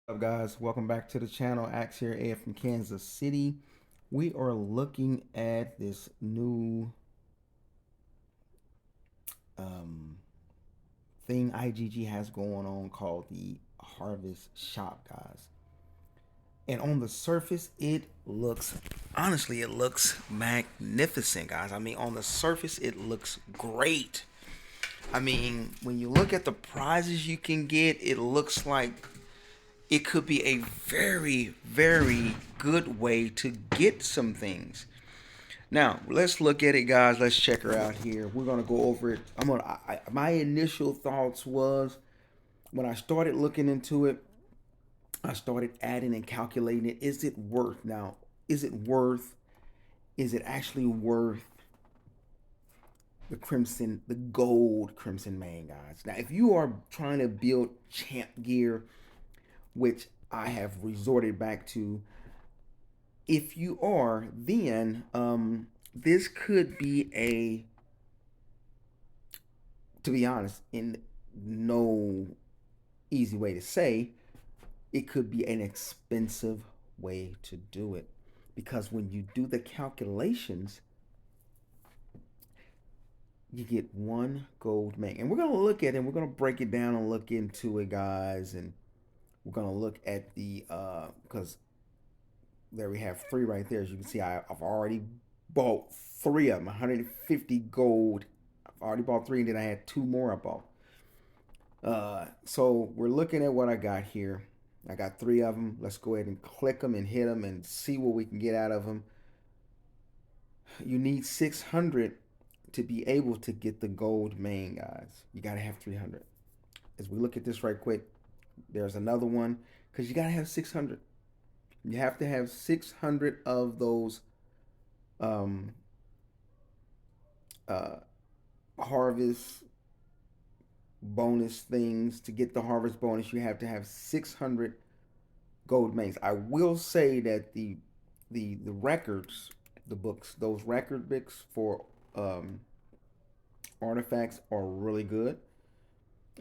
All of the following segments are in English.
What's up, guys? Welcome back to the channel. Axe here, Ed from Kansas City. We are looking at this new um, thing IGG has going on called the Harvest Shop, guys. And on the surface, it looks, honestly, it looks magnificent, guys. I mean, on the surface, it looks great. I mean, when you look at the prizes you can get, it looks like it could be a very, very good way to get some things. Now, let's look at it, guys. Let's check her out here. We're gonna go over it. My initial thoughts was when I started looking into it, I started adding and calculating it. Is it worth now? Is it worth? Is it actually worth the crimson, the gold crimson man, guys? Now, if you are trying to build champ gear, which I have resorted back to, if you are, then this could be a, to be honest, in no easy way to say, it could be an expensive way to do it. Because when you do the calculations, you get one gold man. And we're going to look at it, and we're going to break it down and look into it, guys. And we're going to look at the, because there we have three right there. As you can see, I've already bought three of them, 150 gold. I've already bought three, and then I had two more I bought. So we're looking at what I got here. I got three of them. Let's go ahead and click them and hit them and see what we can get out of them. You need 600 to be able to get the gold main, guys. You got to have 300. As we look at this right quick, there's another one because you got to have 600. You have to have 600 of those um, uh, harvest bonus things. To get the harvest bonus, you have to have 600 gold mains. I will say that the records, the books, those record books for artifacts are really good.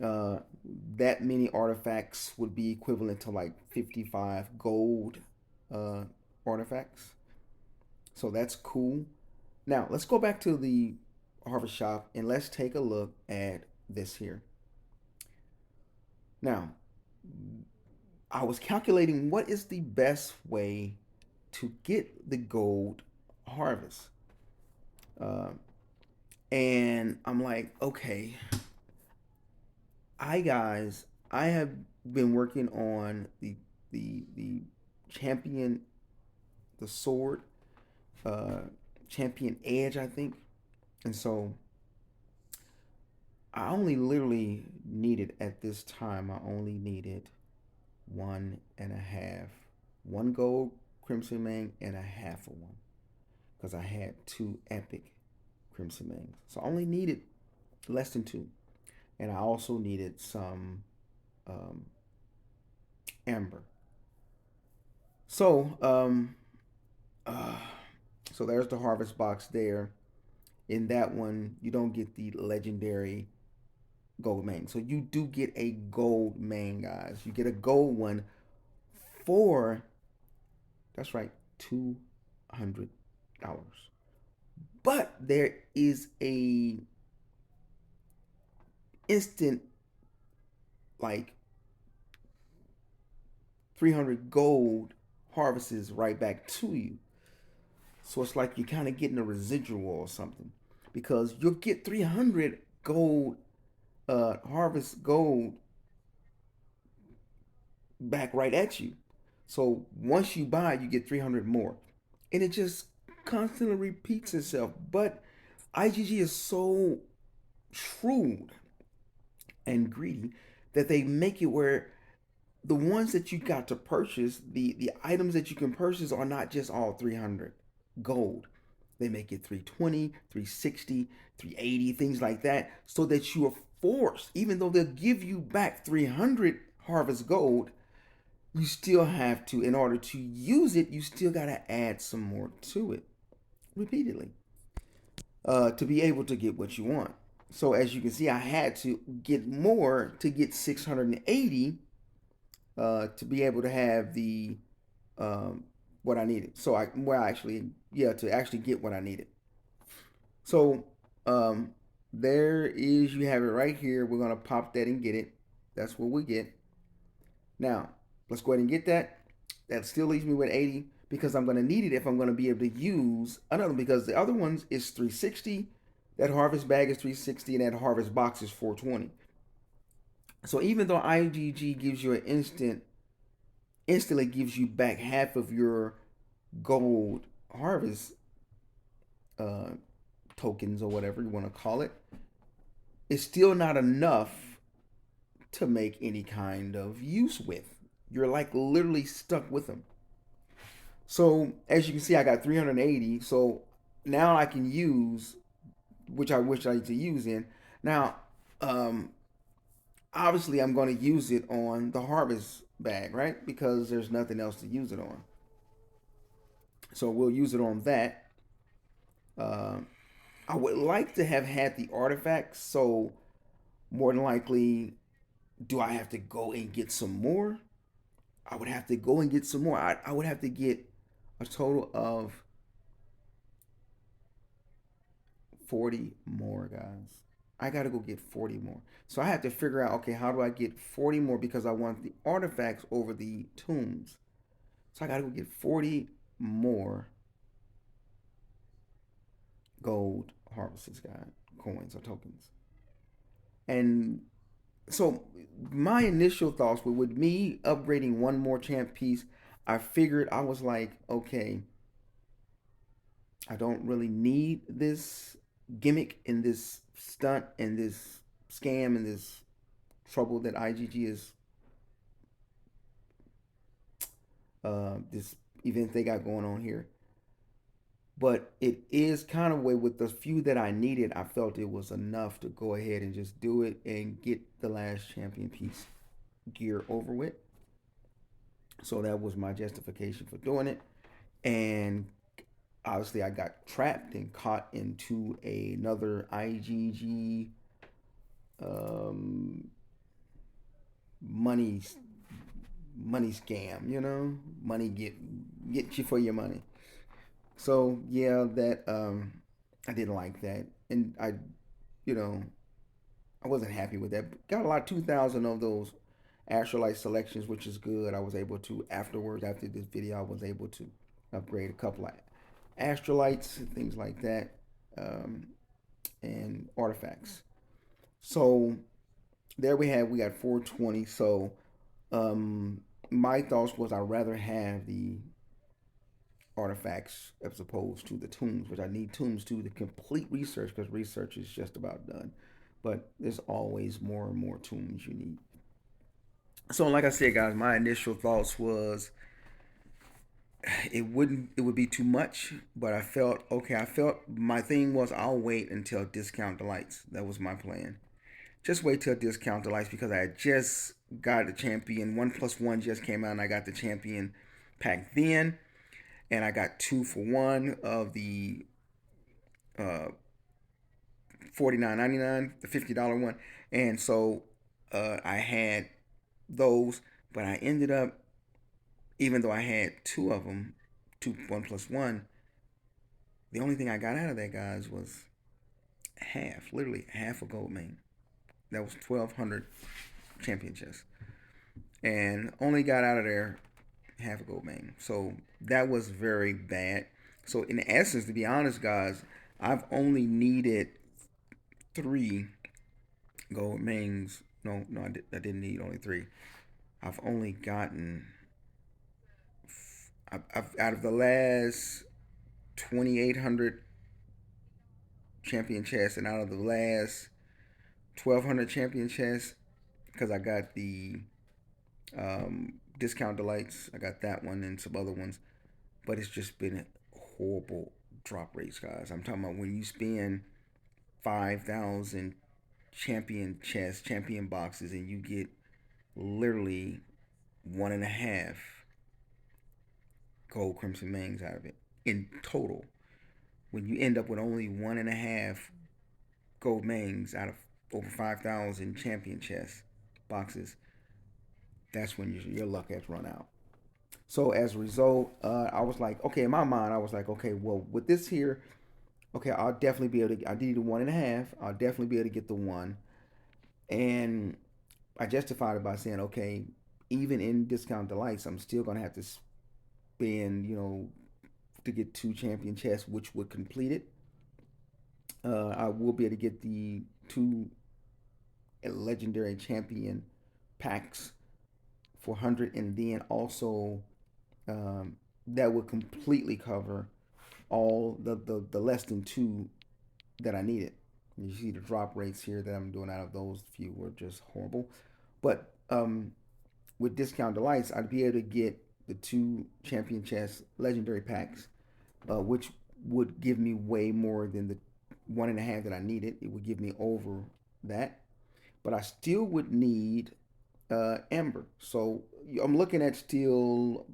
Uh, that many artifacts would be equivalent to like 55 gold uh, artifacts. So that's cool. Now let's go back to the harvest shop and let's take a look at this here. Now, I was calculating what is the best way to get the gold harvest. Uh, and I'm like, okay, I have been working on the champion, the sword, uh, champion edge, I think, and so I only literally needed at this time. I only needed one and a half, one gold crimson mang and a half of one, because I had two epic crimson mangs. So I only needed less than two, and I also needed some um, amber. So uh, so there's the harvest box there. In that one, you don't get the legendary gold main. So you do get a gold main, guys. You get a gold one for, that's right, $200. But there is a instant like 300 gold harvests right back to you. So it's like you're kind of getting a residual or something, because you'll get 300 gold, harvest gold back right at you. So once you buy, you get 300 more. And it just constantly repeats itself. But IGG is so shrewd and greedy that they make it where the ones that you got to purchase, the items that you can purchase are not just all 300 gold. They make it 320, 360, 380, things like that, so that you are forced, even though they'll give you back 300 harvest gold, you still have to, in order to use it, you still got to add some more to it repeatedly to be able to get what you want. So as you can see, I had to get more to get 680 to be able to have the um, what I needed. So I well actually yeah to actually get what I needed. So um, there is you have it right here. We're gonna pop that and get it. That's what we get. Now let's go ahead and get that. That still leaves me with 80 because I'm gonna need it if I'm gonna be able to use another because the other ones is 360. That harvest bag is 360 and that harvest box is 420. So even though IGG gives you an instantly gives you back half of your gold harvest uh, tokens or whatever you want to call it, it's still not enough to make any kind of use with. You're like literally stuck with them. So as you can see, I got 380. So now I can use, which I wish I need to use in. Now, um, obviously, I'm going to use it on the harvest bag, right? Because there's nothing else to use it on. So we'll use it on that. Uh, I would like to have had the artifacts. So more than likely, do I have to go and get some more? I would have to go and get some more. I would have to get a total of 40 more, guys. I got to go get 40 more. So I have to figure out, okay, how do I get 40 more because I want the artifacts over the tombs. So I got to go get 40 more gold harvesters, guys, coins or tokens. And so my initial thoughts were with me upgrading one more champ piece, I figured I was like, okay, I don't really need this gimmick and this stunt and this scam and this trouble that IGG is this event they got going on here. But it is kind of way with the few that I needed. I felt it was enough to go ahead and just do it and get the last champion piece gear over with. So that was my justification for doing it. And obviously, I got trapped and caught into another IGG um, money money scam. You know, money get you for your money. So yeah, that I didn't like that, and you know, I wasn't happy with that. Got a lot 2,000 of those Astrolite selections, which is good. I was able to afterwards, after this video, I was able to upgrade a couple of Astrolites and things like that, um, and artifacts. So there we got 420. So um, my thoughts was I'd rather have the artifacts as opposed to the tombs, which I need tombs to the complete research because research is just about done. But there's always more and more tombs you need. So like I said, guys, my initial thoughts was it would be too much, but I felt okay. I felt my thing was I'll wait until discount delights. That was my plan. Just wait till discount delights because I had just got the champion. 1+1 just came out and I got the champion pack then, and I got 2 for 1 of the uh 49.99, the $50 one, and so I had those, but I ended up even though I had two of them, 1+1, the only thing I got out of that guys was half, literally half a gold main. That was 1,200 champion chests, and only got out of there half a gold main. So that was very bad. So in essence, to be honest, guys, I've only needed 3 gold mains. No, no, I didn't need only 3. I've only gotten out of the last 2,800 champion chests and out of the last 1,200 champion chests, because I got the discount delights, I got that one and some other ones, but it's just been horrible drop rates, guys. I'm talking about when you spend 5,000 champion chests, champion boxes, and you get literally 1.5 gold crimson mangs out of it in total. When you end up with only 1.5 gold mangs out of over 5,000 champion chest boxes, that's when your luck has run out. So as a result, I was like, okay, in my mind, I was like, okay, well, with this here, okay, I'll definitely be able to. I need the 1.5. I'll definitely be able to get the one, and I justified it by saying, okay, even in discount delights, I'm still gonna have to spend, to get two champion chests, which would complete it. I will be able to get the two legendary champion packs for 100, and then also um, that would completely cover all the less than two that I needed. You see the drop rates here that I'm doing out of those few were just horrible. But with discount delights, I'd be able to get the two champion chess legendary packs, which would give me way more than the 1.5 that I needed. It would give me over that, but I still would need Ember. So I'm looking at still,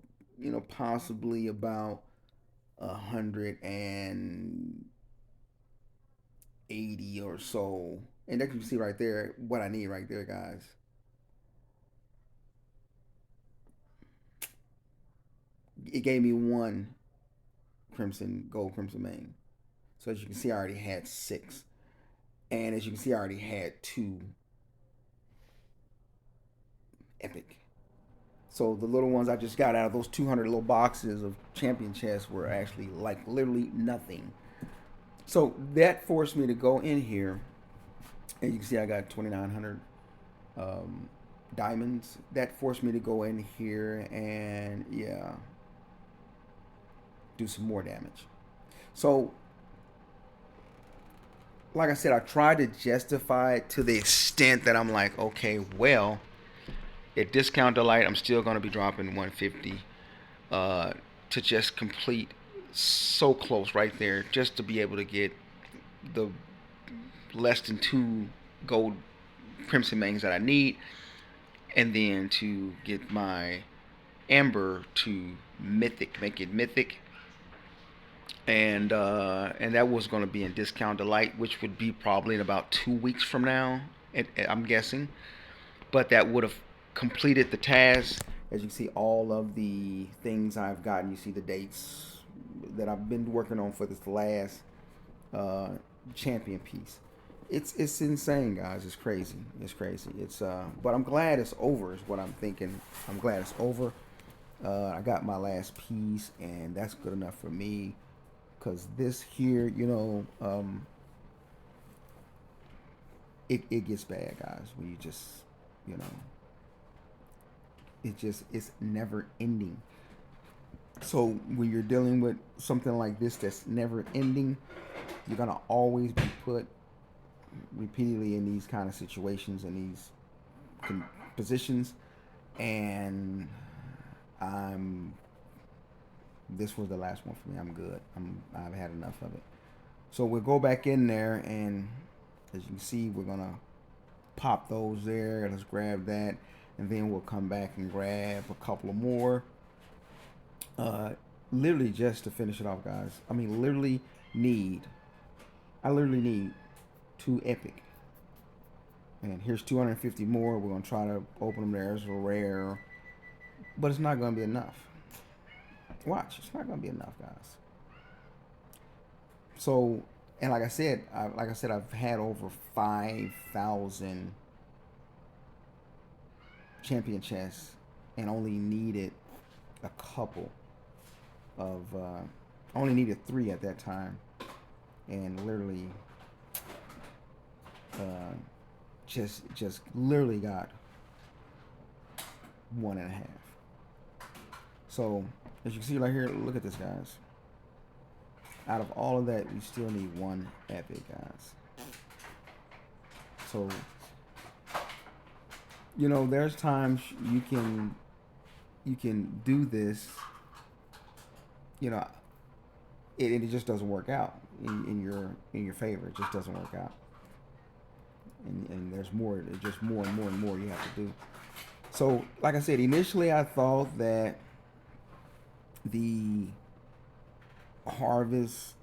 possibly about 180 or so. And that you can see right there what I need right there, guys. It gave me one gold crimson main. So as you can see, I already had six. And as you can see, I already had two epic. So the little ones I just got out of those 200 little boxes of champion chests were actually like literally nothing. So that forced me to go in here, and you can see I got 2,900 diamonds. That forced me to go in here and yeah, do some more damage. So like I said, I tried to justify it to the extent that I'm like, okay, well, at discount delight, I'm still going to be dropping 150 uh, to just complete so close right there, just to be able to get the less than two gold crimson mains that I need, and then to get my amber to mythic, make it mythic, and that was going to be in discount delight, which would be probably in about 2 weeks from now. I'm guessing, but that would have completed the task. As you see, all of the things I've gotten, you see the dates that I've been working on for this last uh, champion piece. It's insane, guys. It's crazy. It's crazy. But I'm glad it's over. Is what I'm thinking. I'm glad it's over. I got my last piece, and that's good enough for me. Cause this here, it gets bad, guys. When you just, you know, it's never ending. So when you're dealing with something like this that's never ending, you're gonna always be put repeatedly in these kind of situations and these positions. And I'm this was the last one for me. I'm good. I've had enough of it. So we'll go back in there, and as you can see, we're gonna pop those there. Let's grab that, and then we'll come back and grab a couple of more. Uh, literally just to finish it off, guys. I mean, I literally need two epic. And here's 250 more. We're gonna try to open them there as a rare, but it's not gonna be enough. Watch, it's not gonna be enough, guys. So, and like I said, I've had over 5,000 champion chests and only needed a couple of. Only needed three at that time, and literally, uh, just literally got 1.5. So as you can see right here, look at this, guys. Out of all of that, we still need one epic, guys. So there's times you can do this, you know, it just doesn't work out in your favor. It just doesn't work out, and there's more. Just more and more and more you have to do. So, like I said, initially I thought that the harvest,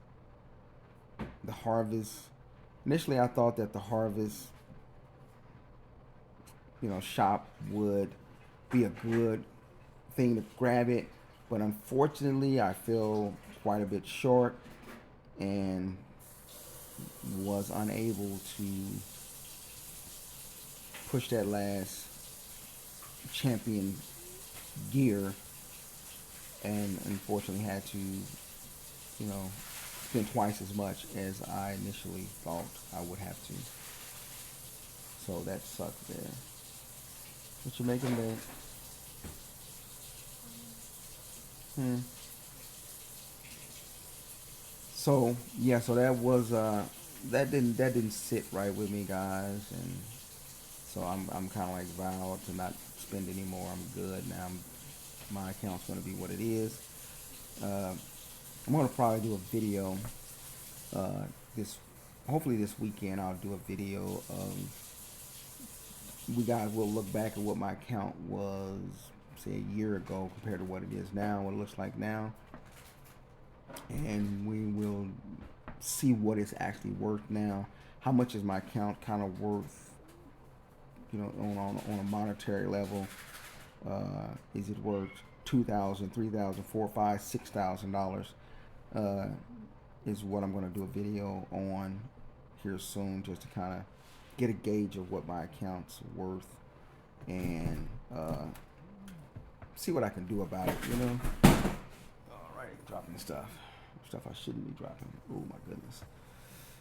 the harvest. Initially, I thought that the harvest, shop would be a good thing to grab it. But unfortunately, I feel quite a bit short and was unable to push that last champion gear, and unfortunately had to, spend twice as much as I initially thought I would have to. So that sucked there. What you making there? Hmm. So yeah, so that was that didn't sit right with me, guys, and so I'm kind of like vowed to not spend anymore. I'm good now. My account's gonna be what it is. Uh, I'm gonna probably do a video this hopefully this weekend. I'll do a video of we guys will look back at what my account was say a year ago compared to what it is now, what it looks like now, and we will see what it's actually worth now. How much is my account kind of worth, on a monetary level? Is it worth $2,000, $3,000, $4,000, $5,000, $6,000? Uh, is what I'm going to do a video on here soon, just to kind of get a gauge of what my account's worth and see what I can do about it. All right, dropping stuff I shouldn't be dropping. Oh my goodness,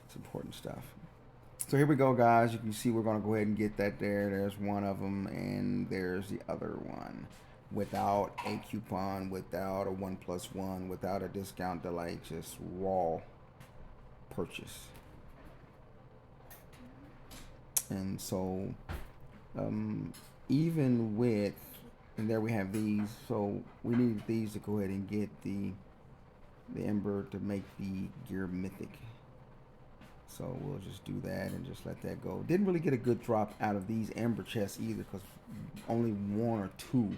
it's important stuff. So here we go, guys. You can see we're gonna go ahead and get that there. There's one of them, and there's the other one. Without a coupon, without a 1+1, without a discount delay, just raw purchase. And so, even with, and there we have these. So we need these to go ahead and get the Ember to make the gear mythic. So we'll just do that and just let that go. Didn't really get a good drop out of these Ember chests either, because only one or two.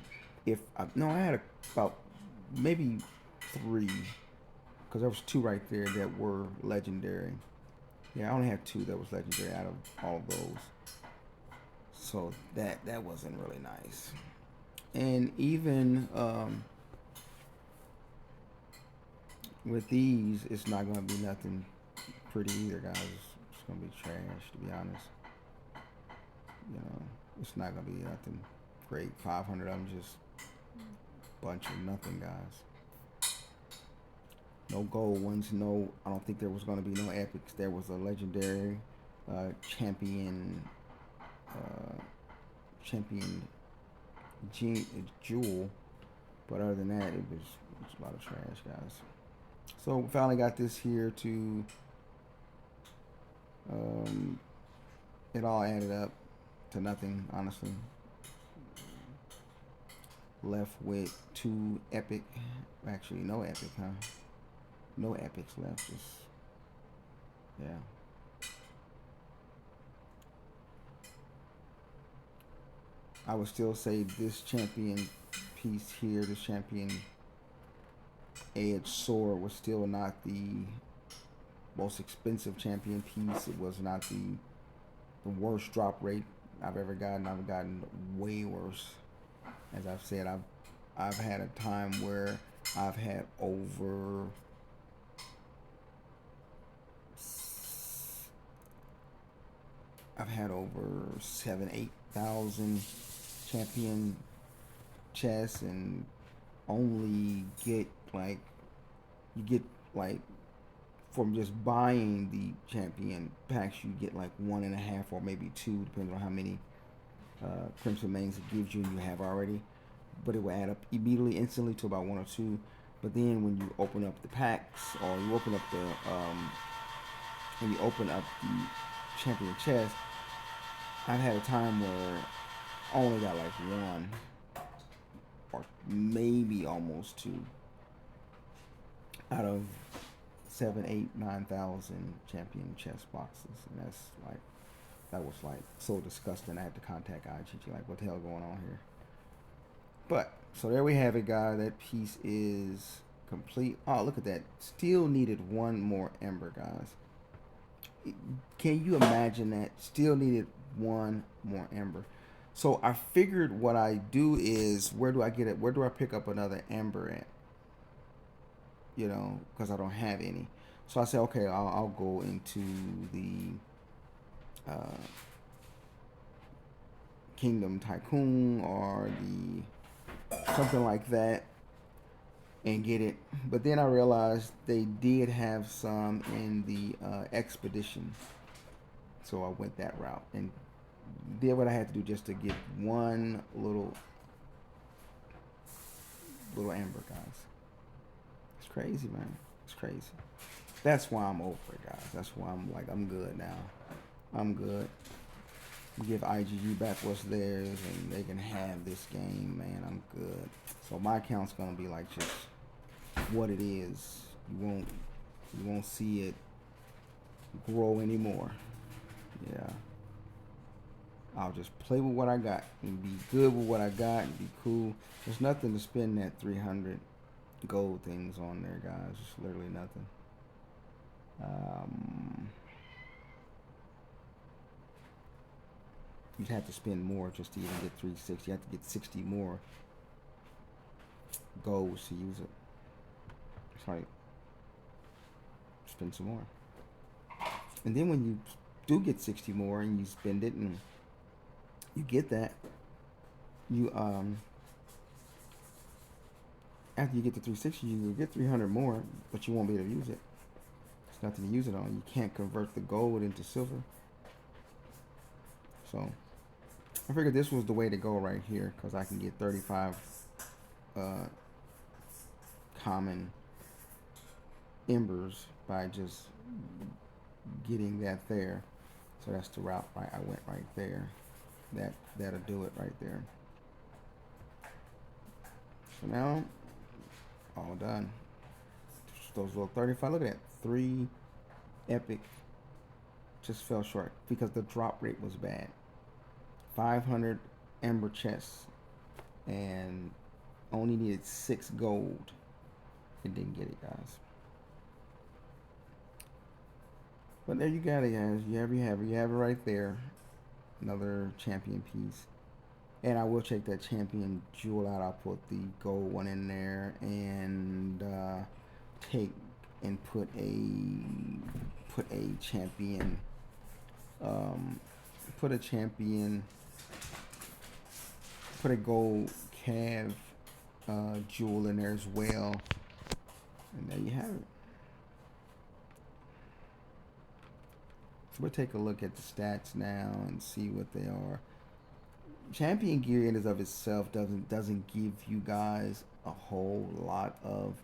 No, I had about maybe three, because there was two right there that were legendary. Yeah, I only had two that was legendary out of all of those. So that wasn't really nice. And even with these, it's not gonna be nothing pretty either, guys. It's gonna be trash, to be honest. It's not gonna be nothing great. 500 of them, just bunch of nothing, guys. No gold ones. No, I don't think there was gonna be no epics. There was a legendary champion champion jewel, but other than that, it's a lot of trash, guys. So we finally got this here to it all added up to nothing, honestly. Left with two epic, actually no epic, huh? No epics left. Just, yeah. I would still say this champion piece here, this champion edge sword, was still not the most expensive champion piece. It was not the worst drop rate I've ever gotten. I've gotten way worse. As I've said, I've had a time where I've had over seven, 8,000 champion chests, and only get like from just buying the champion packs, you get like 1.5 or maybe two, depending on how many Crimson Mains it gives you and you have already. But it will add up immediately, instantly, to about one or two. But then when you open up the packs, or you open up the champion chest, I've had a time where I only got like one, or maybe almost two, out of 7, 8, 9,000 champion chest boxes, and that was like so disgusting. I had to contact IGG, like, what the hell going on here? But so there we have it, guys. That piece is complete. Oh, look at that! Still needed one more Ember, guys. Can you imagine that? Still needed one more Ember. So I figured what I do is, where do I get it? Where do I pick up another amber at? You know, because I don't have any. So I said, okay, I'll go into the uh, Kingdom Tycoon or the something like that and get it. But then I realized they did have some in the Expedition, so I went that route and did what I had to do just to get one little amber, guys. It's crazy, man. It's crazy. That's why I'm over it, guys. That's why I'm like, I'm good now. I'm good. Give IGG back what's theirs, and they can have this game, man. I'm good. So my account's gonna be like just what it is. You won't see it grow anymore. Yeah. I'll just play with what I got and be good with what I got and be cool. There's nothing to spend that 300 gold things on there, guys. Just literally nothing. Um, you'd have to spend more just to even get 360. You have to get 60 more golds to use it. It's like, spend some more. And then when you do get 60 more and you spend it and you get that, you after you get to 360, you will get 300 more, but you won't be able to use it. It's nothing to use it on. You can't convert the gold into silver. So I figured this was the way to go right here, because I can get 35 uh, common embers by just getting that there. So that's the route I went right there. That'll do it right there. So now, all done. Those little 35. Look at that. 3 epic. Just fell short because the drop rate was bad. 500 ember chests and only needed 6 gold. It didn't get it, guys. But there you got it, guys. You have it right there. Another champion piece. And I will check that champion jewel out. I'll put the gold one in there and take and put a champion put a champion put a gold cav jewel in there as well. And there you have it. So we'll take a look at the stats now and see what they are. Champion gear in and of itself doesn't give you guys a whole lot of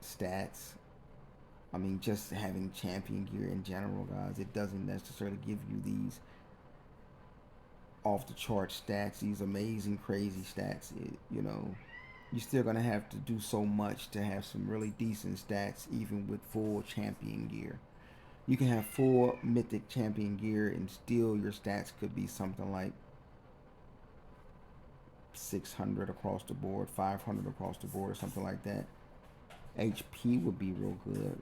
stats. I mean, just having champion gear in general, guys, it doesn't necessarily give you these off the chart stats, these amazing, crazy stats. You're still gonna have to do so much to have some really decent stats, even with full champion gear. You can have full mythic champion gear, and still your stats could be something like 600 across the board, 500 across the board, or something like that. HP would be real good.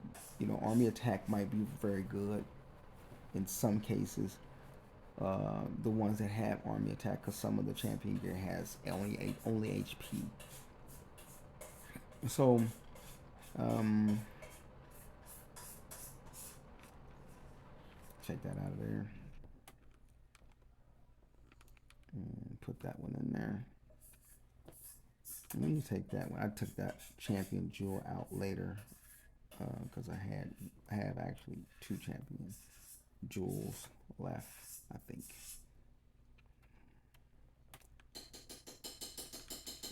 Army attack might be very good in some cases. The ones that have army attack, because some of the champion gear has only HP. So, check that out of there. And put that one in there. Let me take that one. I took that champion jewel out later because I have actually 2 champion jewels left, I think.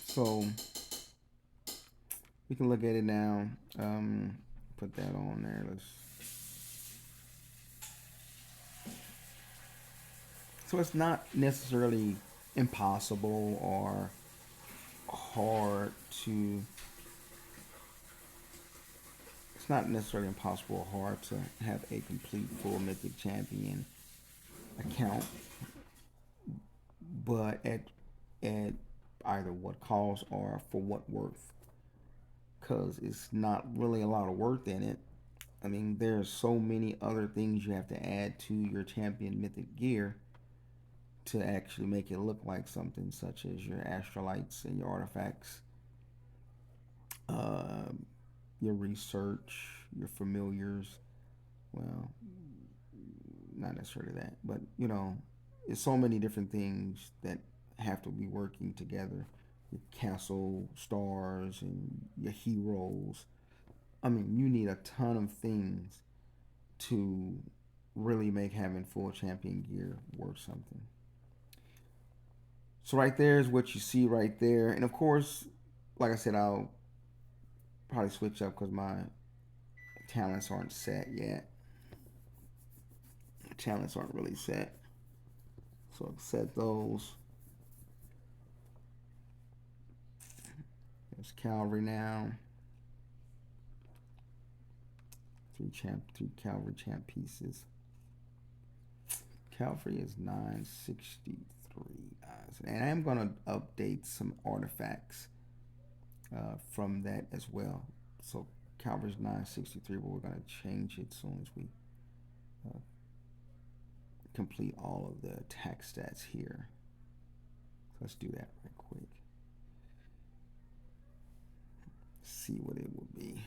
So we can look at it now. Put that on there. So it's not necessarily impossible or hard to. It's not necessarily impossible or hard to have a complete full mythic champion account, but at either what cost or for what worth, because it's not really a lot of worth in it. I mean, there's so many other things you have to add to your champion mythic gear to actually make it look like something, such as your astrolites and your artifacts, uh, your research, your familiars. Well, not necessarily that, but you know, it's so many different things that have to be working together. Your castle stars and your heroes. I mean, you need a ton of things to really make having full champion gear worth something. So right there is what you see right there, and of course, like I said, I'll probably switch up because my talents aren't set yet. Talents aren't really set, so I'll set those. There's cavalry now. Three cavalry champ pieces. Cavalry is 963, guys, and I am gonna update some artifacts from that as well. So cavalry's 963, but we're gonna change it as soon as we uh, complete all of the attack stats here. So let's do that right quick. See what it would be.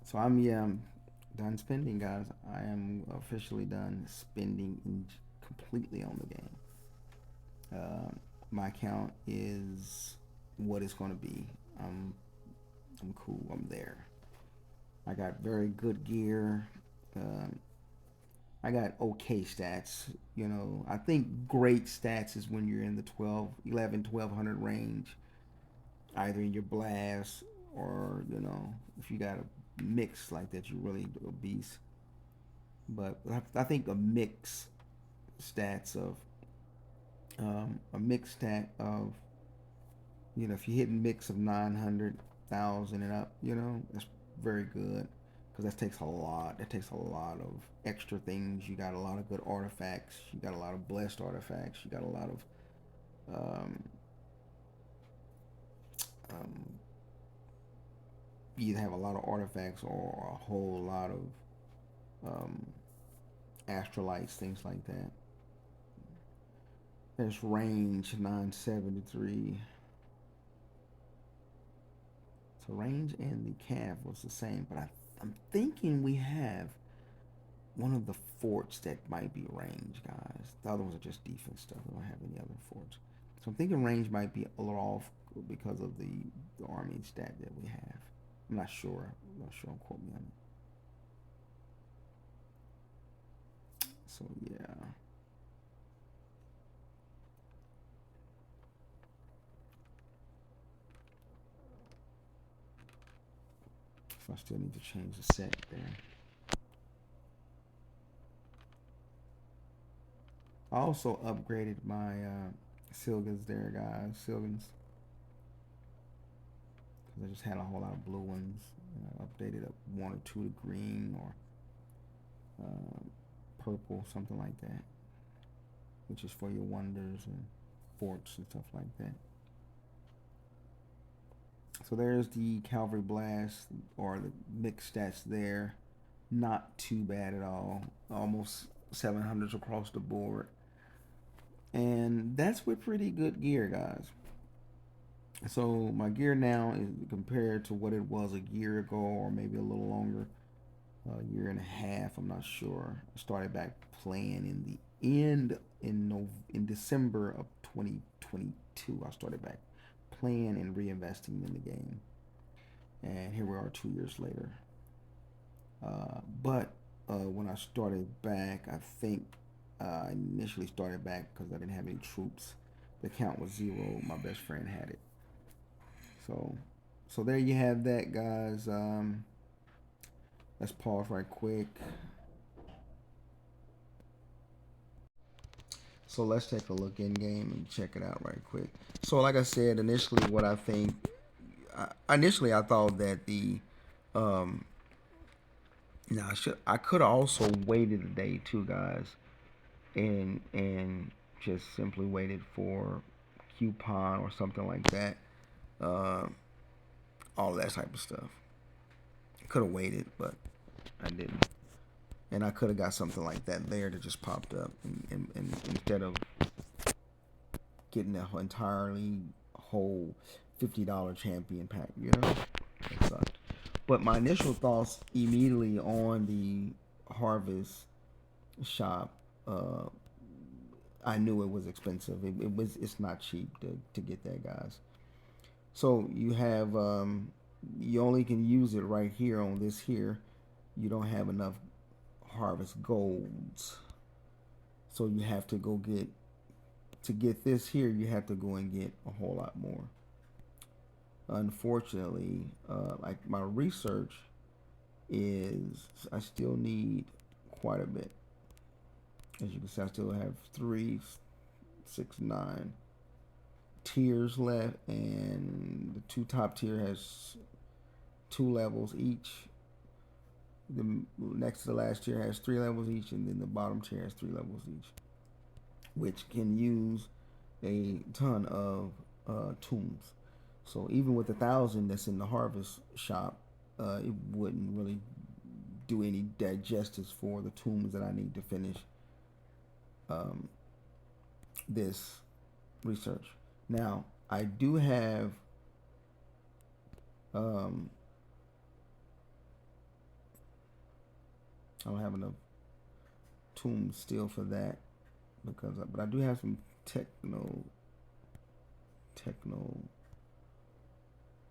So I'm done spending, guys. I am officially done spending completely on the game. Uh, my account is what it's going to be. I'm cool. I'm there. I got very good gear. Um, I got okay stats. You know, I think great stats is when you're in the 12, 11, 1200 range, either in your blast or, you know, if you got a mix like that, you're really a beast. But I think a mix stats of a mix stat of, you know, if you hit a mix of 900,000 and up, you know, that's very good because that takes a lot. That takes a lot of extra things. You got a lot of good artifacts. You got a lot of blessed artifacts. You got a lot of um, um, you either have a lot of artifacts or a whole lot of um, astrolites, things like that. There's range 973. So range and the cav was the same, but I'm thinking we have one of the forts that might be range, guys. The other ones are just defense stuff. We don't have any other forts. So I'm thinking range might be a little off because of the army stat that we have. I'm not sure. I'm not sure. Don't quote me on it. So yeah. So I still need to change the set there. I also upgraded my Silgans there, guys. Silgans. Because I just had a whole lot of blue ones. I updated up one or two to green or uh, purple, something like that. Which is for your wonders and forts and stuff like that. So there's the Cavalry Blast or the mixed stats there. Not too bad at all. Almost 700s across the board. And that's with pretty good gear, guys. So my gear now is compared to what it was a year ago or maybe a little longer, a year and a half. I'm not sure. I started back playing in the end in December of 2022. I started back playing and reinvesting in the game, and here we are 2 years later. But when I started back, I think I initially started back because I didn't have any troops. The count was 0. My best friend had it. So there you have that, guys. Let's pause right quick. So let's take a look in game and check it out right quick. So like I said, initially, what I think, initially I thought that the, now I could have also waited a day too, guys, and just simply waited for coupon or something like that. Uh, all that type of stuff. Could have waited, but I didn't. And I could have got something like that there that just popped up, and instead of getting the entirely whole $50 champion pack, you know, it sucked. But my initial thoughts immediately on the Harvest shop, I knew it was expensive. It's not cheap to get that, guys. So you have you only can use it right here on this here. You don't have enough Harvest golds, so you have to go get to get this here. You have to go and get a whole lot more. Unfortunately, like my research is, I still need quite a bit. As you can see, I still have 3, 6, 9 tiers left, and the 2 top tier has 2 levels each. The next to the last tier has 3 levels each, and then the bottom tier has 3 levels each, which can use a ton of tombs. So even with 1,000 that's in the Harvest shop, it wouldn't really do any justice for the tombs that I need to finish this research. Now, I do have I don't have enough tombs still for that, but I do have some techno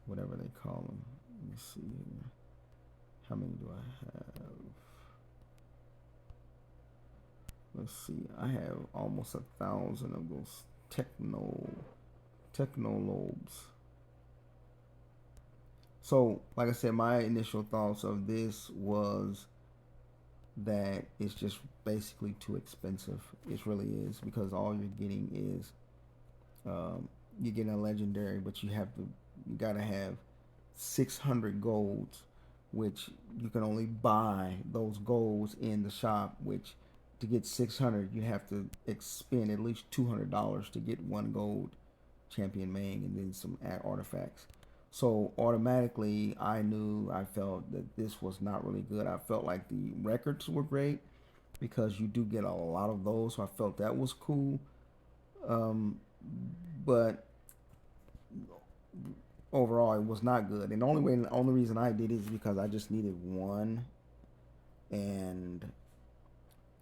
whatever they call them. Let me see here. How many do I have? Let's see. I have almost 1,000 of those techno lobes. So, like I said, my initial thoughts of this was that it's just basically too expensive. It really is, because all you're getting is you're getting a legendary, but you gotta have 600 golds, which you can only buy those golds in the shop. Which to get 600, you have to expend at least $200 to get 1 gold champion Mang, and then some artifacts. So automatically, I felt that this was not really good. I felt like the records were great because you do get a lot of those. So I felt that was cool. But overall, it was not good. And the only reason I did it is because I just needed 1, and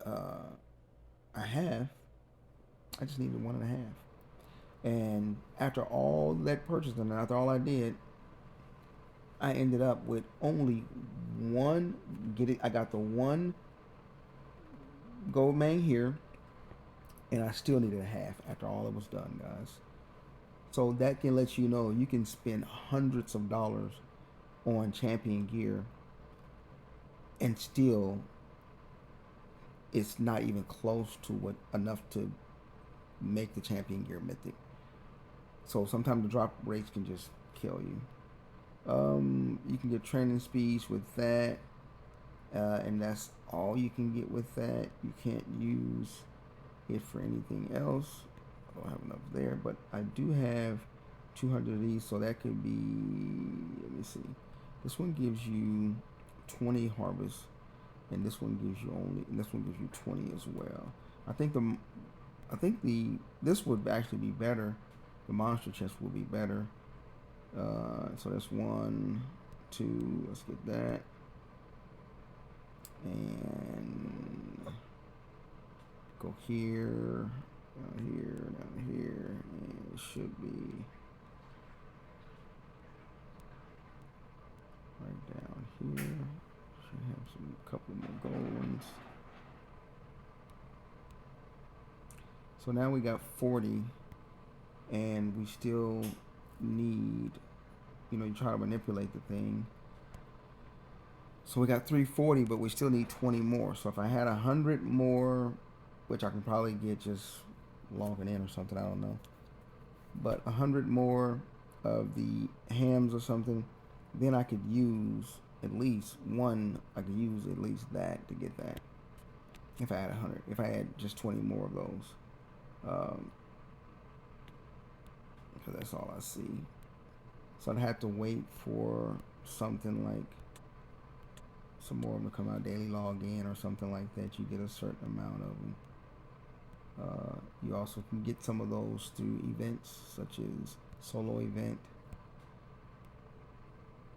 I just needed 1.5. And after all that purchasing, and after all I did, I ended up with only 1. I got the 1 gold Mang here, and I still needed a half after all it was done, guys. So that can let you know you can spend hundreds of dollars on champion gear, and still it's not even close to enough to make the champion gear mythic. So sometimes the drop rates can just kill you. You can get training speeds with that, and that's all you can get with that. You can't use it for anything else. I don't have enough there, but I do have 200 of these, so that could be, let me see. This one gives you 20 harvest, and this one gives you 20 as well. I think this would actually be better. The monster chest will be better. So that's 1, 2. Let's get that. And go here, down here, and it should be right down here. Should have a couple more gold ones. So now we got 40, and we still need, you try to manipulate the thing. So we got 340, but we still need 20 more. So if I had 100 more, which I can probably get just logging in or something, I don't know. But 100 more of the hams or something, then I could use at least that to get that. If I had 100, if I had just 20 more of those. Because that's all I see. So I'd have to wait for something like some more of them to come out, daily login or something like that. You get a certain amount of them. You also can get some of those through events such as solo event.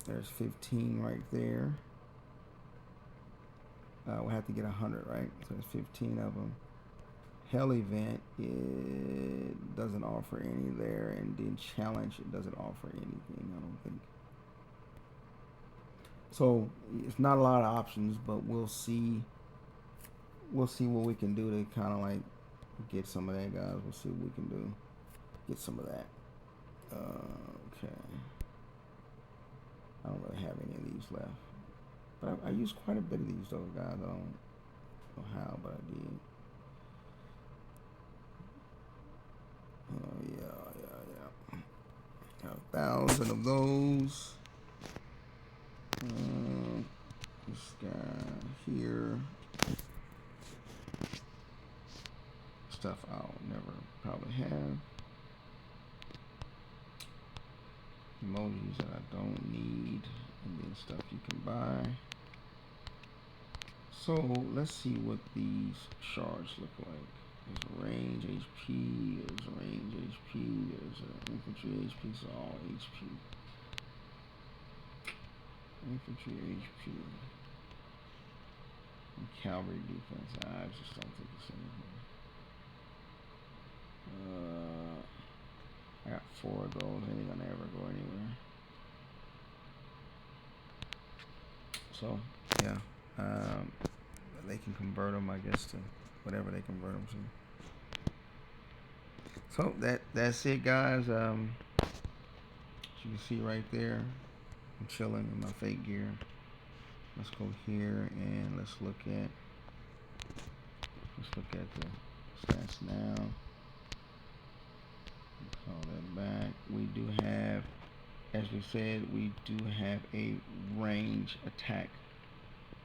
There's 15 right there. We'll have to get 100, right? So there's 15 of them. Hell event, it doesn't offer any there, and then challenge, it doesn't offer anything, I don't think. So it's not a lot of options, but we'll see. We'll see what we can do to kind of like get some of that, guys. We'll see what we can do. Get some of that. Okay. I don't really have any of these left, but I use quite a bit of these though, guys. I don't know how, but I did. Oh yeah. Got 1,000 of those. This guy here. Stuff I'll never probably have. Emojis that I don't need, and then stuff you can buy. So let's see what these shards look like. There's a range HP, there's a range HP, there's an infantry HP, so all HP. Infantry HP. And cavalry defense. I just don't think it's anything. I got 4 of those, ain't gonna ever go anywhere. So yeah, they can convert them, I guess, to whatever they convert them to. So that's it, guys. As you can see right there, I'm chilling in my fake gear. Let's go here and let's look at the stats now. Call that back. We do have, as we said, we do have a range attack,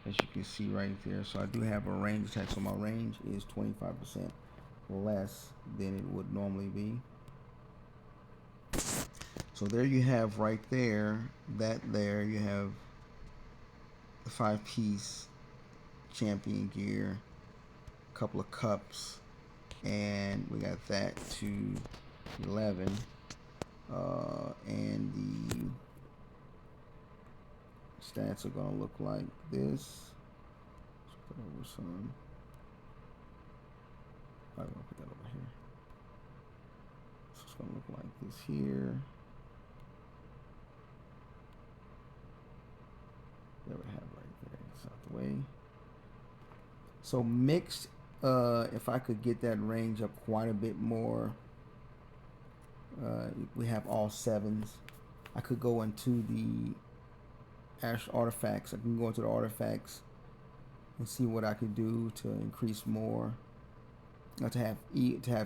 as you can see right there. So I do have a range attack, so my range is 25% less than it would normally be. So there you have right there, there you have the 5-piece champion gear, a couple of cups, and we got that to 11, and the stats are gonna look like this. Let's put over some. I'm gonna put that over here. So it's gonna look like this here. There we have right there. It's out the way. So mixed, if I could get that range up quite a bit more, we have all 7s. I could go into the Ash artifacts. I can go into the artifacts and see what I could do to increase more. To have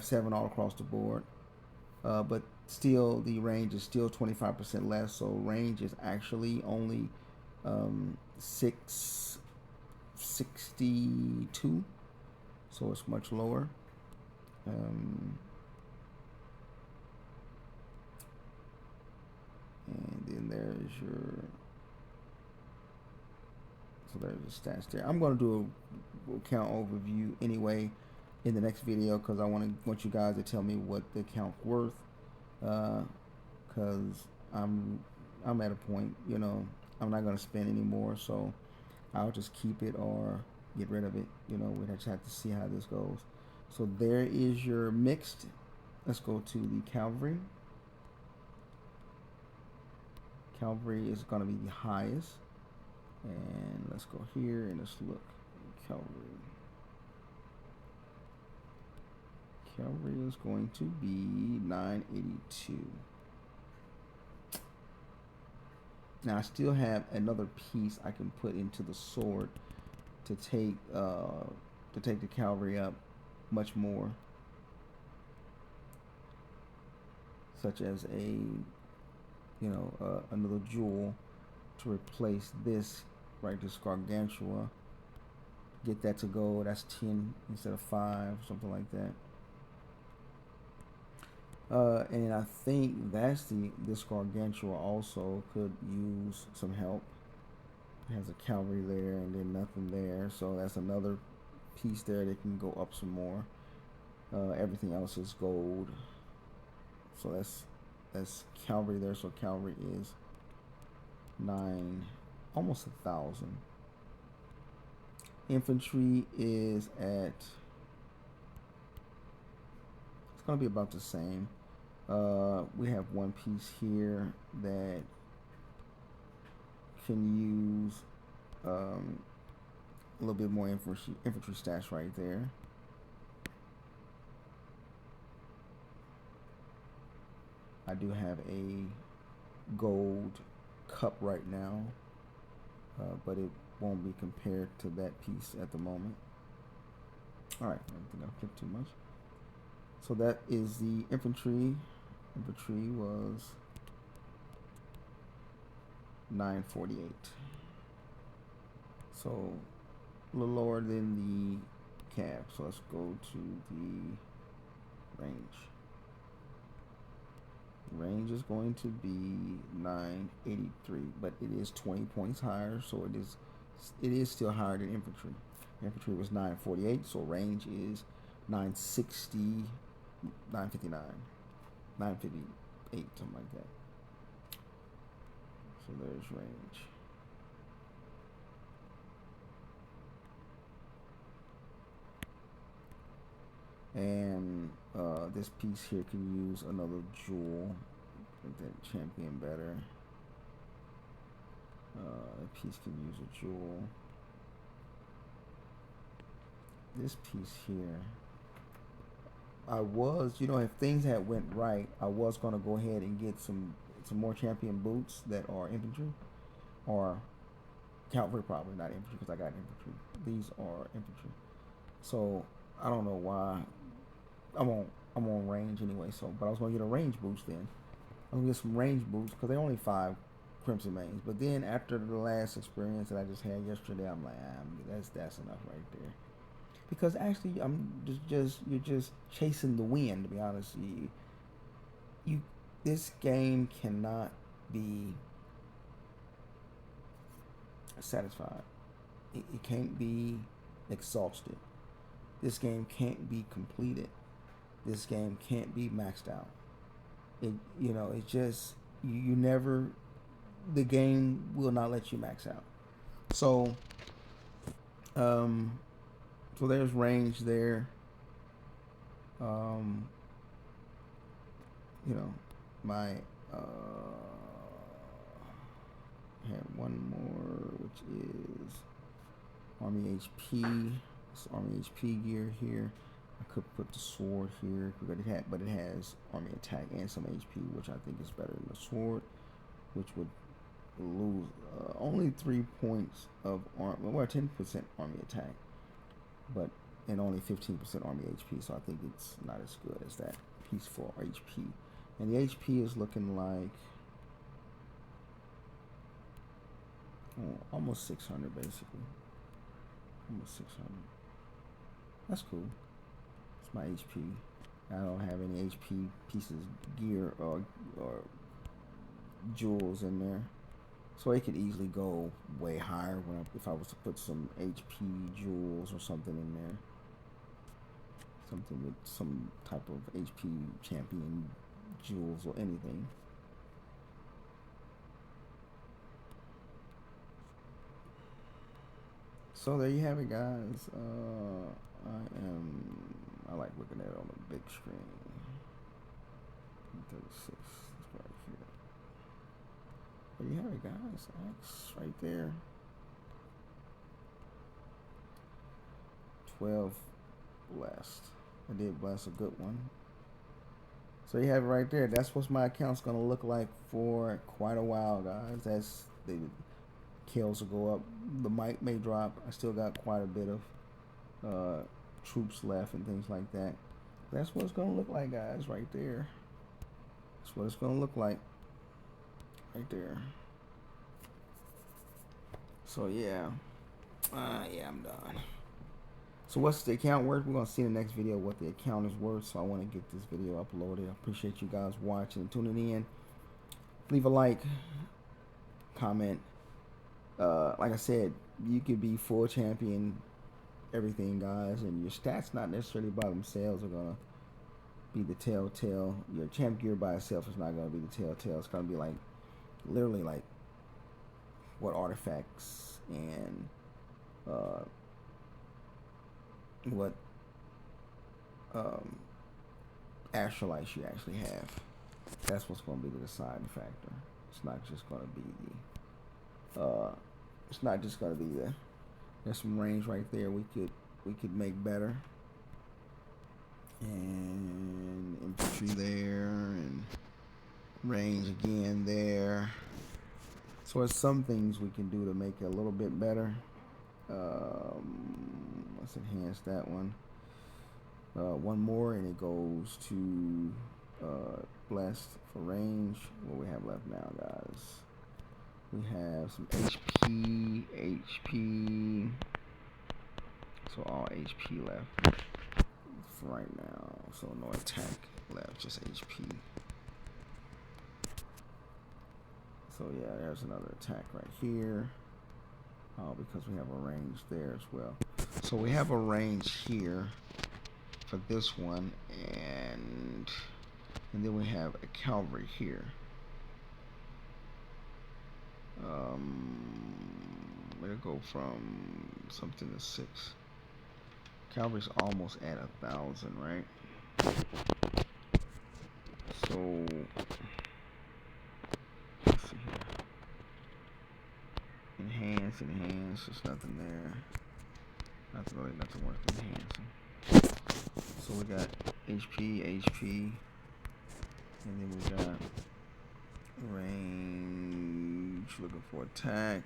7 all across the board, but still the range is still 25% less. So range is actually only 662, so it's much lower. And then there's your, so there's the stats there. I'm going to do a account overview anyway in the next video, because I want you guys to tell me what the account's worth, because I'm at a point, you know, I'm not going to spend any more, so I'll just keep it or get rid of it. You know, we just have to see how this goes. So there is your mixed. Let's go to the cavalry. Cavalry is going to be the highest, and let's go here and let's look. Cavalry is going to be 982. Now I still have another piece I can put into the sword to take the cavalry up much more, such as a, you know, another jewel to replace this, right? This Gargantua. Get that to go. That's 10 instead of 5, something like that. And I think that's this gargantua also could use some help. It has a cavalry there and then nothing there, so that's another piece there that can go up some more. Everything else is gold, so that's cavalry there. So cavalry is 9, almost 1,000. Infantry is at, it's gonna be about the same. We have one piece here that can use a little bit more infantry stats right there. I do have a gold cup right now, but it won't be compared to that piece at the moment. All right, I don't think I clicked too much. So that is the infantry. Infantry was 948. So a little lower than the cab. So let's go to the range. Range is going to be 983, but it is 20 points higher, so it is still higher than infantry. Infantry was 948, so range is 960, 959, 958, something like that. So there's range. And this piece here can use another jewel, make that champion better. That piece can use a jewel. This piece here, I was, if things had went right, I was gonna go ahead and get some more champion boots that are infantry, or cavalry, probably not infantry because I got infantry. These are infantry, so I don't know why. I'm on range anyway, so but I was gonna get a range boost then. I'm gonna get some range boosts because they're only 5 crimson mains. But then after the last experience that I just had yesterday, I'm like, that's enough right there. Because actually, you're just chasing the wind. To be honest, you this game cannot be satisfied. It can't be exhausted. This game can't be completed. This game can't be maxed out. It's just you never. The game will not let you max out. So, um, so there's range there. Um, my had one more, which is Army HP. It's Army HP gear here. I could put the sword here, but it has Army attack and some HP, which I think is better than the sword, which would lose only 3 points of 10% Army attack, but and only 15% Army HP. So I think it's not as good as that piece for HP. And the HP is looking like almost 600 basically. Almost 600. That's cool. It's my HP. I don't have any HP pieces, gear, or jewels in there. So it could easily go way higher if I was to put some HP jewels or something in there. Something with some type of HP champion jewels or anything. So there you have it, guys. I like looking at it on the big screen. 36, right here. There you have it, guys. X right there. 12 blessed. I did bless a good one. So you have it right there. That's what my account's gonna look like for quite a while, guys. The kills will go up. The might may drop. I still got quite a bit of troops left and things like that. That's what it's gonna look like, guys, right there. That's what it's gonna look like right there. So yeah, I'm done. So So what's the account worth? We're gonna see in the next video what the account is worth. So I want to get this video uploaded. I appreciate you guys watching and tuning in. Leave a like, comment. Like I said, you could be full champion, everything, guys, and your stats not necessarily by themselves are gonna be the telltale. Your champ gear by itself is not gonna be the telltale. It's gonna be like literally like what artifacts and what astrolites you actually have. That's what's going to be the deciding factor. It's not just going to be the. It's not just going to be the. There's some range right there we could make better. And infantry there, and range again there. So there's some things we can do to make it a little bit better. Let's enhance that one. One more, and it goes to blessed for range. What we have left now, guys? We have some HP. So all HP left for right now. So no attack left, just HP. So yeah, there's another attack right here. Because we have a range there as well. So we have a range here for this one, and then we have a cavalry here. It'll go from something to 6. Cavalry's almost at 1,000, right? So let's see here. Enhance, there's nothing there. Nothing worth enhancing. So we got HP, and then we got range, looking for attack.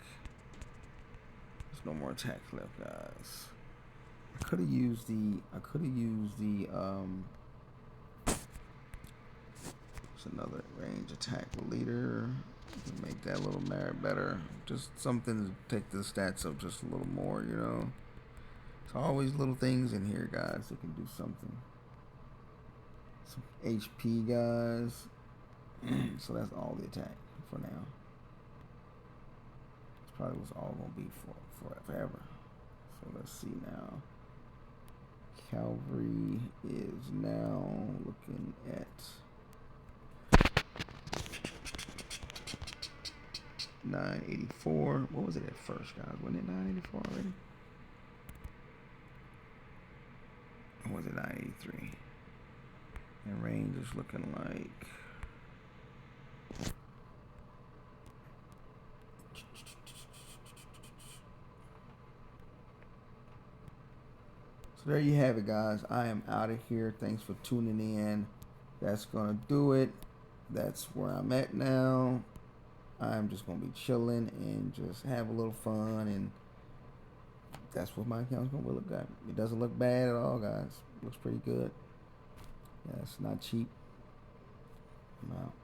There's no more attacks left, guys. I could have used the it's another range attack leader. Make that a little better. Just something to take the stats up just a little more, you know. There's always little things in here, guys, that can do something. Some HP, guys. So that's all the attack for now. It's probably what's all gonna be for forever. So let's see now. Cavalry is now looking at 984. What was it at first, guys? Wasn't it 984 already? Or was it 983? And range is looking like so there you have it, guys. I am out of here. Thanks for tuning in. That's gonna do it. That's where I'm at now. I'm just gonna be chilling and just have a little fun, and that's what my account's gonna look like. It doesn't look bad at all, guys. It looks pretty good. Yeah, it's not cheap. I'm out.